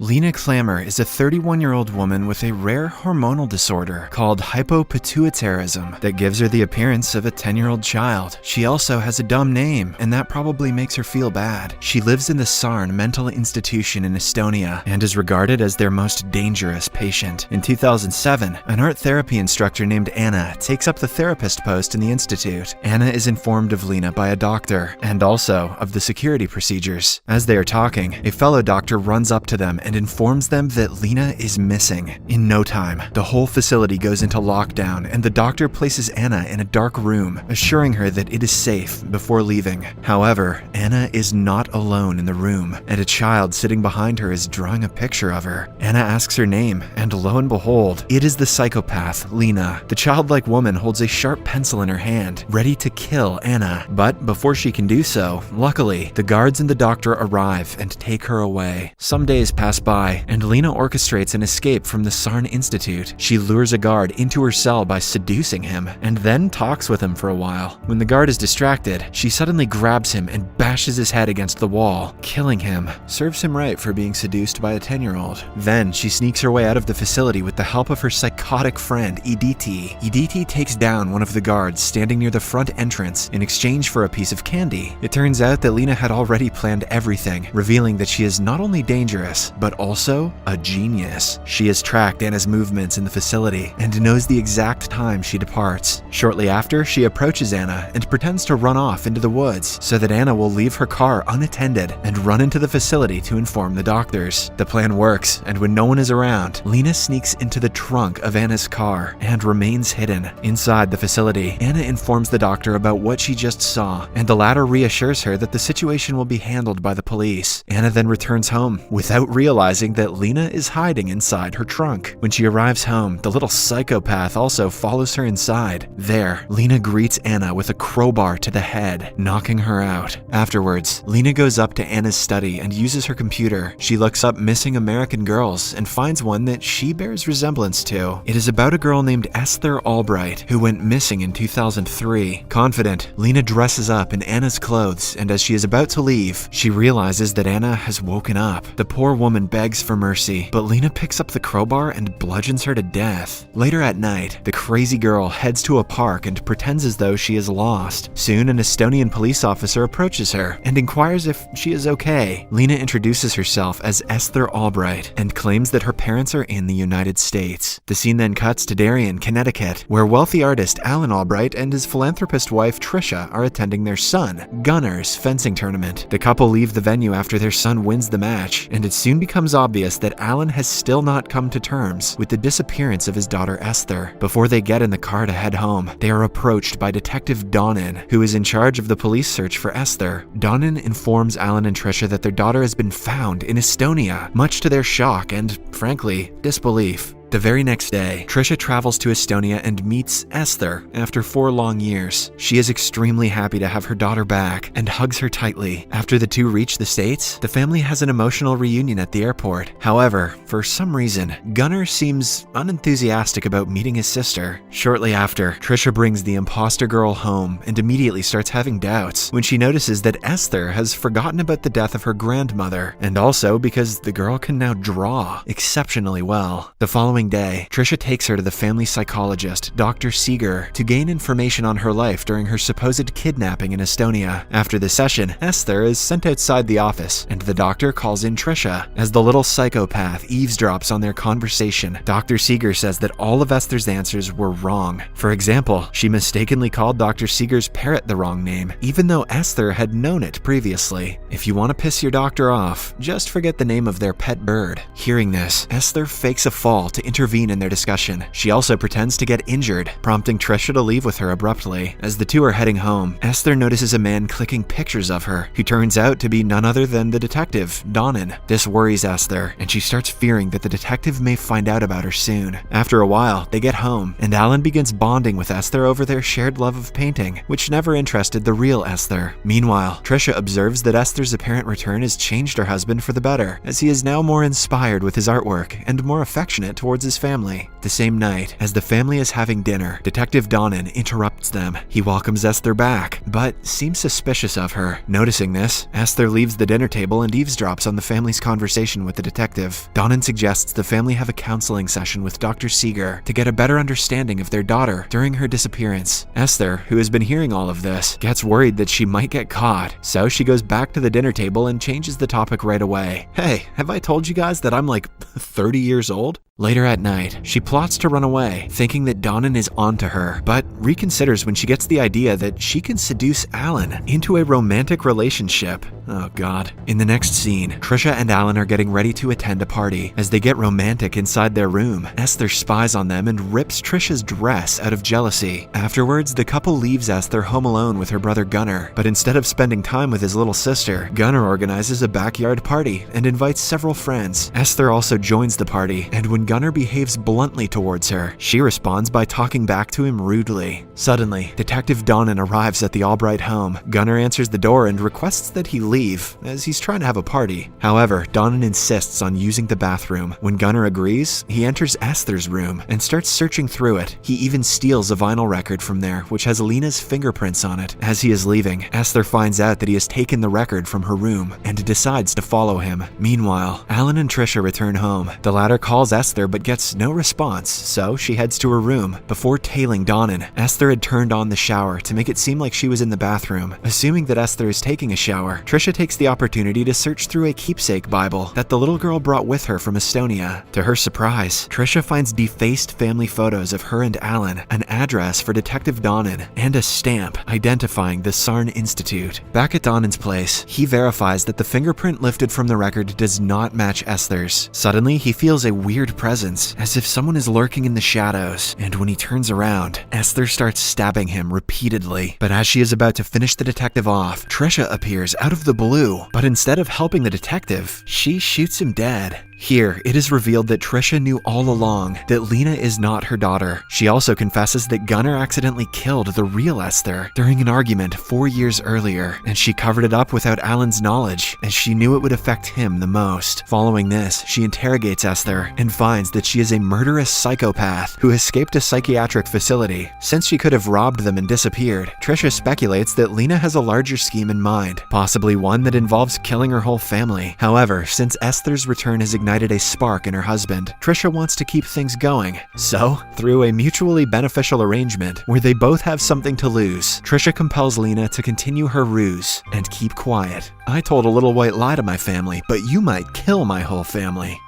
Lena Klammer is a 31-year-old woman with a rare hormonal disorder called hypopituitarism that gives her the appearance of a 10-year-old child. She also has a dumb name, and that probably makes her feel bad. She lives in the Sarn mental institution in Estonia and is regarded as their most dangerous patient. In 2007, an art therapy instructor named Anna takes up the therapist post in the institute. Anna is informed of Lena by a doctor, and also of the security procedures. As they are talking, a fellow doctor runs up to them and informs them that Lena is missing. In no time, the whole facility goes into lockdown, and the doctor places Anna in a dark room, assuring her that it is safe before leaving. However, Anna is not alone in the room, and a child sitting behind her is drawing a picture of her. Anna asks her name, and lo and behold, it is the psychopath, Lena. The childlike woman holds a sharp pencil in her hand, ready to kill Anna. But before she can do so, luckily, the guards and the doctor arrive and take her away. Some days pass by, and Lena orchestrates an escape from the Sarn Institute. She lures a guard into her cell by seducing him, and then talks with him for a while. When the guard is distracted, she suddenly grabs him and bashes his head against the wall, killing him. Serves him right for being seduced by a 10-year-old. Then she sneaks her way out of the facility with the help of her psychotic friend, Editi. Editi takes down one of the guards standing near the front entrance in exchange for a piece of candy. It turns out that Lena had already planned everything, revealing that she is not only dangerous, but also a genius. She has tracked Anna's movements in the facility and knows the exact time she departs. Shortly after, she approaches Anna and pretends to run off into the woods so that Anna will leave her car unattended and run into the facility to inform the doctors. The plan works, and when no one is around, Lena sneaks into the trunk of Anna's car and remains hidden. Inside the facility, Anna informs the doctor about what she just saw, and the latter reassures her that the situation will be handled by the police. Anna then returns home without realizing that Lena is hiding inside her trunk. When she arrives home, the little psychopath also follows her inside. There, Lena greets Anna with a crowbar to the head, knocking her out. Afterwards, Lena goes up to Anna's study and uses her computer. She looks up missing American girls and finds one that she bears resemblance to. It is about a girl named Esther Albright who went missing in 2003. Confident, Lena dresses up in Anna's clothes, and as she is about to leave, she realizes that Anna has woken up. The poor woman begs for mercy, but Lena picks up the crowbar and bludgeons her to death. Later at night, the crazy girl heads to a park and pretends as though she is lost. Soon, an Estonian police officer approaches her and inquires if she is okay. Lena introduces herself as Esther Albright and claims that her parents are in the United States. The scene then cuts to Darien, Connecticut, where wealthy artist Alan Albright and his philanthropist wife Trisha are attending their son, Gunnar's fencing tournament. The couple leave the venue after their son wins the match, and it soon becomes obvious that Alan has still not come to terms with the disappearance of his daughter Esther. Before they get in the car to head home, they are approached by Detective Donnan, who is in charge of the police search for Esther. Donnan informs Alan and Trisha that their daughter has been found in Estonia, much to their shock and, frankly, disbelief. The very next day, Trisha travels to Estonia and meets Esther after 4 long years. She is extremely happy to have her daughter back and hugs her tightly. After the two reach the States, the family has an emotional reunion at the airport. However, for some reason, Gunnar seems unenthusiastic about meeting his sister. Shortly after, Trisha brings the imposter girl home and immediately starts having doubts when she notices that Esther has forgotten about the death of her grandmother, and also because the girl can now draw exceptionally well. The following day, Trisha takes her to the family psychologist, Dr. Seeger, to gain information on her life during her supposed kidnapping in Estonia. After the session, Esther is sent outside the office, and the doctor calls in Trisha. As the little psychopath eavesdrops on their conversation, Dr. Seeger says that all of Esther's answers were wrong. For example, she mistakenly called Dr. Seeger's parrot the wrong name, even though Esther had known it previously. If you want to piss your doctor off, just forget the name of their pet bird. Hearing this, Esther fakes a fall to intervene in their discussion. She also pretends to get injured, prompting Trisha to leave with her abruptly. As the two are heading home, Esther notices a man clicking pictures of her, who turns out to be none other than the detective, Donnan. This worries Esther, and she starts fearing that the detective may find out about her soon. After a while, they get home, and Alan begins bonding with Esther over their shared love of painting, which never interested the real Esther. Meanwhile, Trisha observes that Esther's apparent return has changed her husband for the better, as he is now more inspired with his artwork and more affectionate towards towards his family. The same night, as the family is having dinner, Detective Donnan interrupts them. He welcomes Esther back, but seems suspicious of her. Noticing this, Esther leaves the dinner table and eavesdrops on the family's conversation with the detective. Donnan suggests the family have a counseling session with Dr. Seeger to get a better understanding of their daughter during her disappearance. Esther, who has been hearing all of this, gets worried that she might get caught, so she goes back to the dinner table and changes the topic right away. Hey, have I told you guys that I'm like 30 years old? Later at night, she plots to run away, thinking that Donnan is onto her, but reconsiders when she gets the idea that she can seduce Alan into a romantic relationship. Oh god. In the next scene, Trisha and Alan are getting ready to attend a party. As they get romantic inside their room, Esther spies on them and rips Trisha's dress out of jealousy. Afterwards, the couple leaves Esther home alone with her brother Gunnar, but instead of spending time with his little sister, Gunnar organizes a backyard party and invites several friends. Esther also joins the party, and when Gunnar behaves bluntly towards her, she responds by talking back to him rudely. Suddenly, Detective Donnan arrives at the Albright home. Gunnar answers the door and requests that he leave, as he's trying to have a party. However, Donnan insists on using the bathroom. When Gunnar agrees, he enters Esther's room and starts searching through it. He even steals a vinyl record from there, which has Lena's fingerprints on it. As he is leaving, Esther finds out that he has taken the record from her room and decides to follow him. Meanwhile, Alan and Trisha return home. The latter calls Esther but gets no response, so she heads to her room. Before tailing Donnan, Esther had turned on the shower to make it seem like she was in the bathroom. Assuming that Esther is taking a shower, Trisha takes the opportunity to search through a keepsake Bible that the little girl brought with her from Estonia. To her surprise, Trisha finds defaced family photos of her and Alan, an address for Detective Donnan, and a stamp identifying the Sarn Institute. Back at Donnan's place, he verifies that the fingerprint lifted from the record does not match Esther's. Suddenly, he feels a weird presence, as if someone is lurking in the shadows, and when he turns around, Esther starts stabbing him repeatedly. But as she is about to finish the detective off, Trisha appears out of the blue, but instead of helping the detective, she shoots him dead. Here, it is revealed that Trisha knew all along that Lena is not her daughter. She also confesses that Gunnar accidentally killed the real Esther during an argument 4 years earlier, and she covered it up without Alan's knowledge, as she knew it would affect him the most. Following this, she interrogates Esther and finds that she is a murderous psychopath who escaped a psychiatric facility. Since she could have robbed them and disappeared, Trisha speculates that Lena has a larger scheme in mind, possibly one that involves killing her whole family. However, since Esther's return has ignited a spark in her husband, Trisha wants to keep things going. So, through a mutually beneficial arrangement where they both have something to lose, Trisha compels Lena to continue her ruse and keep quiet. I told a little white lie to my family, but you might kill my whole family.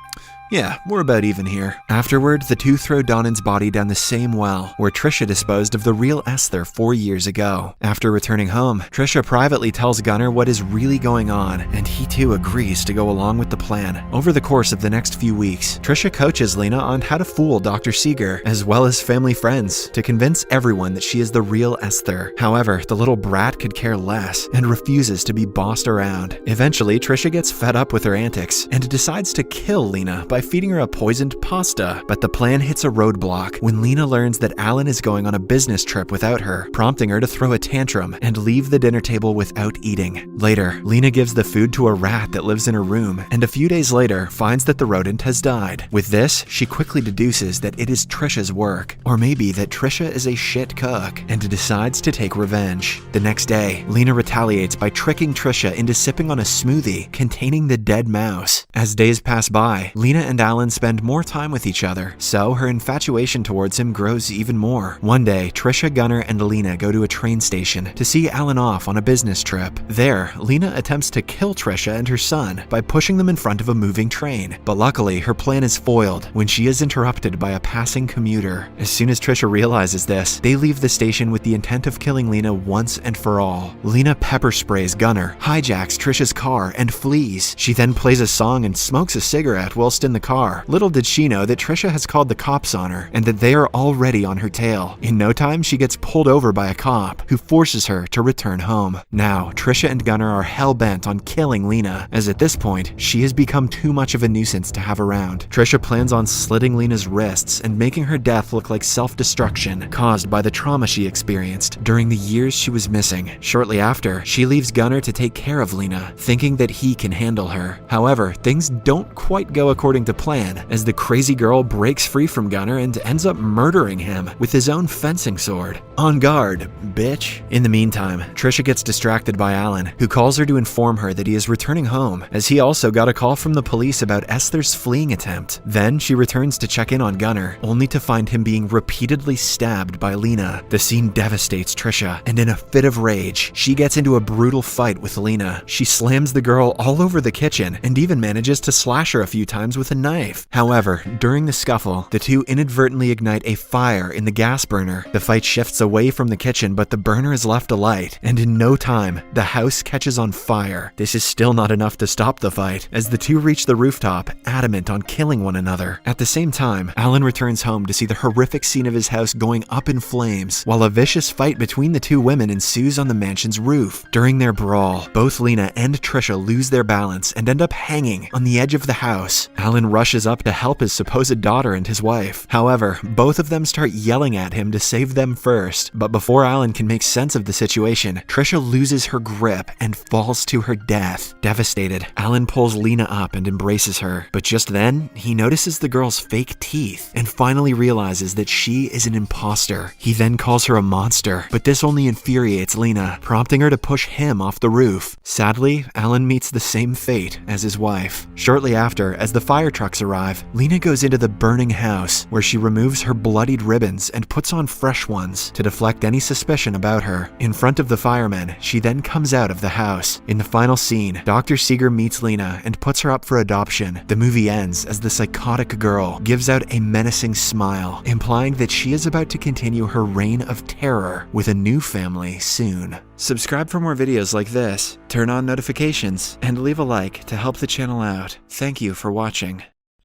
Yeah, we're about even here. Afterward, the two throw Donnan's body down the same well where Trisha disposed of the real Esther 4 years ago. After returning home, Trisha privately tells Gunnar what is really going on, and he too agrees to go along with the plan. Over the course of the next few weeks, Trisha coaches Lena on how to fool Dr. Seeger, as well as family friends, to convince everyone that she is the real Esther. However, the little brat could care less and refuses to be bossed around. Eventually, Trisha gets fed up with her antics and decides to kill Lena by feeding her a poisoned pasta, but the plan hits a roadblock when Lena learns that Alan is going on a business trip without her, prompting her to throw a tantrum and leave the dinner table without eating. Later, Lena gives the food to a rat that lives in her room, and a few days later finds that the rodent has died. With this, she quickly deduces that it is Trisha's work, or maybe that Trisha is a shit cook, and decides to take revenge. The next day, Lena retaliates by tricking Trisha into sipping on a smoothie containing the dead mouse. As days pass by, Lena and Alan spend more time with each other, so her infatuation towards him grows even more. One day, Trisha, Gunnar, and Lena go to a train station to see Alan off on a business trip. There, Lena attempts to kill Trisha and her son by pushing them in front of a moving train, but luckily her plan is foiled when she is interrupted by a passing commuter. As soon as Trisha realizes this, they leave the station with the intent of killing Lena once and for all. Lena pepper sprays Gunnar, hijacks Trisha's car, and flees. She then plays a song and smokes a cigarette whilst in the car. Little did she know that Trisha has called the cops on her and that they are already on her tail. In no time, she gets pulled over by a cop who forces her to return home. Now, Trisha and Gunnar are hell-bent on killing Lena, as at this point, she has become too much of a nuisance to have around. Trisha plans on slitting Lena's wrists and making her death look like self-destruction caused by the trauma she experienced during the years she was missing. Shortly after, she leaves Gunnar to take care of Lena, thinking that he can handle her. However, things don't quite go according according to plan, as the crazy girl breaks free from Gunnar and ends up murdering him with his own fencing sword. On guard, bitch. In the meantime, Trisha gets distracted by Alan, who calls her to inform her that he is returning home, as he also got a call from the police about Esther's fleeing attempt. Then she returns to check in on Gunnar, only to find him being repeatedly stabbed by Lena. The scene devastates Trisha, and in a fit of rage, she gets into a brutal fight with Lena. She slams the girl all over the kitchen and even manages to slash her a few times with a knife. However, during the scuffle, the two inadvertently ignite a fire in the gas burner. The fight shifts away from the kitchen, but the burner is left alight, and in no time, the house catches on fire. This is still not enough to stop the fight, as the two reach the rooftop, adamant on killing one another. At the same time, Alan returns home to see the horrific scene of his house going up in flames, while a vicious fight between the two women ensues on the mansion's roof. During their brawl, both Lena and Trisha lose their balance and end up hanging on the edge of the house. Alan rushes up to help his supposed daughter and his wife. However, both of them start yelling at him to save them first, but before Alan can make sense of the situation, Trisha loses her grip and falls to her death. Devastated, Alan pulls Lena up and embraces her, but just then, he notices the girl's fake teeth and finally realizes that she is an imposter. He then calls her a monster, but this only infuriates Lena, prompting her to push him off the roof. Sadly, Alan meets the same fate as his wife. Shortly after, as the fire trucks arrive, Lena goes into the burning house, where she removes her bloodied ribbons and puts on fresh ones to deflect any suspicion about her. In front of the firemen, she then comes out of the house. In the final scene, Dr. Seeger meets Lena and puts her up for adoption. The movie ends as the psychotic girl gives out a menacing smile, implying that she is about to continue her reign of terror with a new family soon. Subscribe for more videos like this, turn on notifications, and leave a like to help the channel out. Thank you for watching.